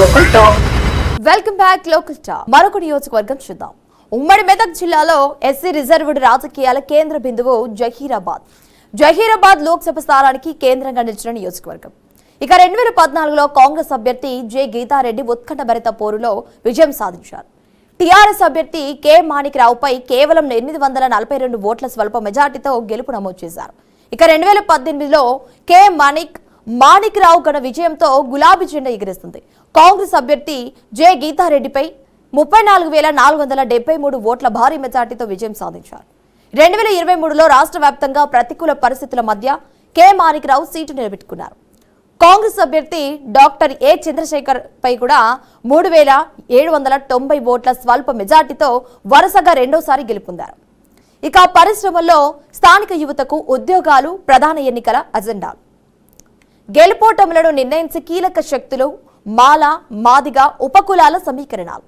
Local talk. Welcome back local talk. మరొక నియోజకవర్గం చూద్దాం. ఉమ్మడి మెదక్ జిల్లాలో ఎస్సీ రిజర్వ్డ్ రాజకీయాల కేంద్ర బిందువు జహీరాబాద్ లోక్సభ స్థానానికి కేంద్రంగా నిలిచిన నియోజకవర్గం. ఇక 2014లో కాంగ్రెస్ అభ్యర్థి జె గీతారెడ్డి ఉత్కంఠభరిత పోరులో విజయం సాధించారు. టీఆర్ఎస్ అభ్యర్థి కె మాణిక్రావుపై కేవలం 842 ఓట్ల స్వల్ప మెజార్టీతో గెలుపు నమోదు చేశారు. ఇక 2018లో కె మాణిక్రావు ఘన విజయంతో గులాబీ జెండా ఎగిరేస్తుంది. కాంగ్రెస్ అభ్యర్థి జె గీతారెడ్డిపై 34,473 ఓట్ల భారీ మెజార్టీతో విజయం సాధించారు. 2023లో రాష్ట్ర వ్యాప్తంగా ప్రతికూల పరిస్థితుల మధ్య కె మాణిక్రావు సీటు నిలబెట్టుకున్నారు. కాంగ్రెస్ అభ్యర్థి డాక్టర్ ఏ చంద్రశేఖర్ పై కూడా 3,790 ఓట్ల స్వల్ప మెజార్టీతో వరుసగా రెండోసారి గెలుపొందారు. ఇక పరిశ్రమల్లో స్థానిక యువతకు ఉద్యోగాలు ప్రధాన ఎన్నికల అజెండాలు. గెలుపోటములను నిర్ణయించే కీలక శక్తులు మాల, మాదిగ, ఉపకులాల సమీకరణాలు.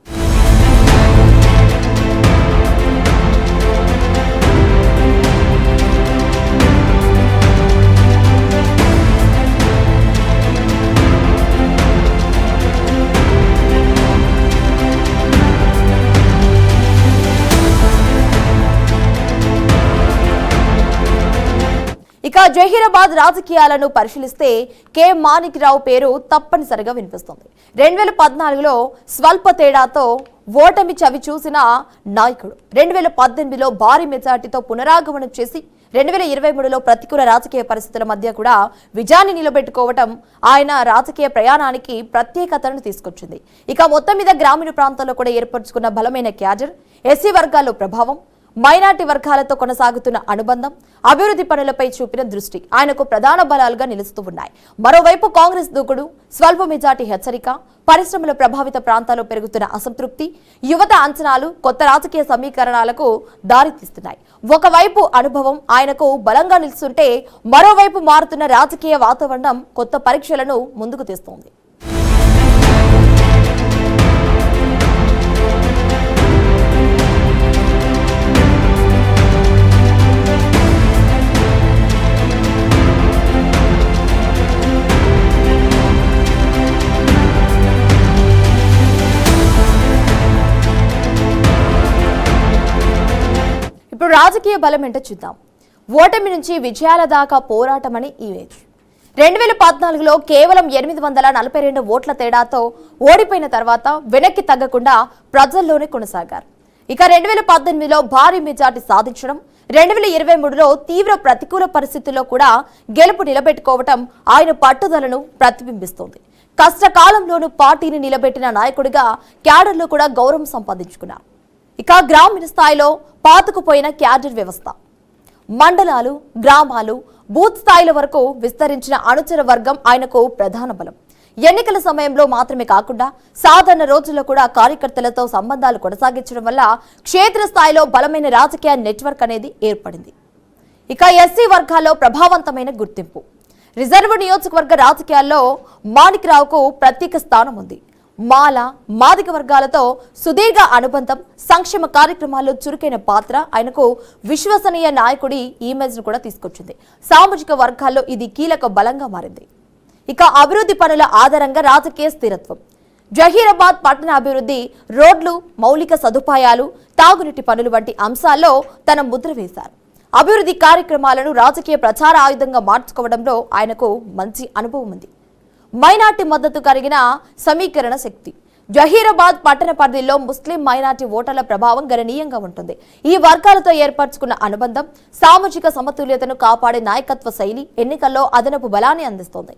ఇక జహీరాబాద్ రాజకీయాలను పరిశీలిస్తే కె మాణిక్రావు పేరు తప్పనిసరిగా వినిపిస్తుంది. 2014లో స్వల్ప తేడాతో ఓటమి చవి చూసిన నాయకుడు 2018లో భారీ మెజార్టీతో పునరాగమనం చేసి 2023లో ప్రతికూల రాజకీయ పరిస్థితుల మధ్య కూడా విజయాన్ని నిలబెట్టుకోవటం ఆయన రాజకీయ ప్రయాణానికి ప్రత్యేకతను తీసుకొచ్చింది. ఇక మొత్తం మీద గ్రామీణ ప్రాంతాల్లో కూడా ఏర్పరచుకున్న బలమైన క్యాడర్, ఎస్సీ వర్గాల్లో ప్రభావం, మైనార్టీ వర్గాలతో కొనసాగుతున్న అనుబంధం, అభివృద్ధి పనులపై చూపిన దృష్టి ఆయనకు ప్రధాన బలాలుగా నిలుస్తూ ఉన్నాయి. మరోవైపు కాంగ్రెస్ దూకుడు, స్వల్ప మెజార్టీ హెచ్చరిక, పరిశ్రమల ప్రభావిత ప్రాంతాల్లో పెరుగుతున్న అసంతృప్తి, యువత అంచనాలు కొత్త రాజకీయ సమీకరణాలకు దారితీస్తున్నాయి. ఒకవైపు అనుభవం ఆయనకు బలంగా నిలుస్తుంటే మరోవైపు మారుతున్న రాజకీయ వాతావరణం కొత్త పరీక్షలను ముందుకు తెస్తోంది. ఇప్పుడు రాజకీయ బలం ఏంటో చూద్దాం. ఓటమి నుంచి విజయాల దాకా పోరాటమని ఇమేజ్. 2014లో కేవలం 842 ఓట్ల తేడాతో ఓడిపోయిన తర్వాత వెనక్కి తగ్గకుండా ప్రజల్లోనే కొనసాగారు. ఇక 2018లో భారీ మెజార్టీ సాధించడం, 2023లో తీవ్ర ప్రతికూల పరిస్థితుల్లో కూడా గెలుపు నిలబెట్టుకోవటం ఆయన పట్టుదలను ప్రతిబింబిస్తోంది. కష్టకాలంలోనూ పార్టీని నిలబెట్టిన నాయకుడిగా క్యాడర్లో కూడా గౌరవం సంపాదించుకున్నారు. ఇక గ్రామీణ స్థాయిలో పాతుకుపోయిన క్యాడర్ వ్యవస్థ, మండలాలు, గ్రామాలు, బూత్ స్థాయిల వరకు విస్తరించిన అనుచర వర్గం ఆయనకు ప్రధాన బలం. ఎన్నికల సమయంలో మాత్రమే కాకుండా సాధారణ రోజుల్లో కూడా కార్యకర్తలతో సంబంధాలు కొనసాగించడం వల్ల క్షేత్రస్థాయిలో బలమైన రాజకీయ నెట్వర్క్ అనేది ఏర్పడింది. ఇక ఎస్సీ వర్గాల్లో ప్రభావవంతమైన గుర్తింపు. రిజర్వ్ నియోజకవర్గ రాజకీయాల్లో మాణిక్రావుకు ప్రత్యేక స్థానం ఉంది. మాల, మాదిగ వర్గాలతో సుదీర్ఘ అనుబంధం, సంక్షేమ కార్యక్రమాల్లో చురుకైన పాత్ర ఆయనకు విశ్వసనీయ నాయకుడి ఇమేజ్ ను కూడా తీసుకొచ్చింది. సామాజిక వర్గాల్లో ఇది కీలక బలంగా మారింది. ఇక అభివృద్ధి పనుల ఆధారంగా రాజకీయ స్థిరత్వం. జహీరాబాద్ పట్టణ అభివృద్ధి, రోడ్లు, మౌలిక సదుపాయాలు, తాగునీటి పనులు వంటి అంశాల్లో తన ముద్ర వేశారు. అభివృద్ధి కార్యక్రమాలను రాజకీయ ప్రచార ఆయుధంగా మార్చుకోవడంలో ఆయనకు మంచి అనుభవం ఉంది. మైనార్టీ మద్దతు కలిగిన సమీకరణ శక్తి. జహీరాబాద్ పట్టణ పరిధిలో ముస్లిం మైనార్టీ ఓటర్ల ప్రభావం గణనీయంగా ఉంటుంది. ఈ వర్గాలతో ఏర్పరచుకున్న అనుబంధం సామాజిక సమతుల్యతను కాపాడే నాయకత్వ శైలి ఎన్నికల్లో అదనపు బలాన్ని అందిస్తోంది.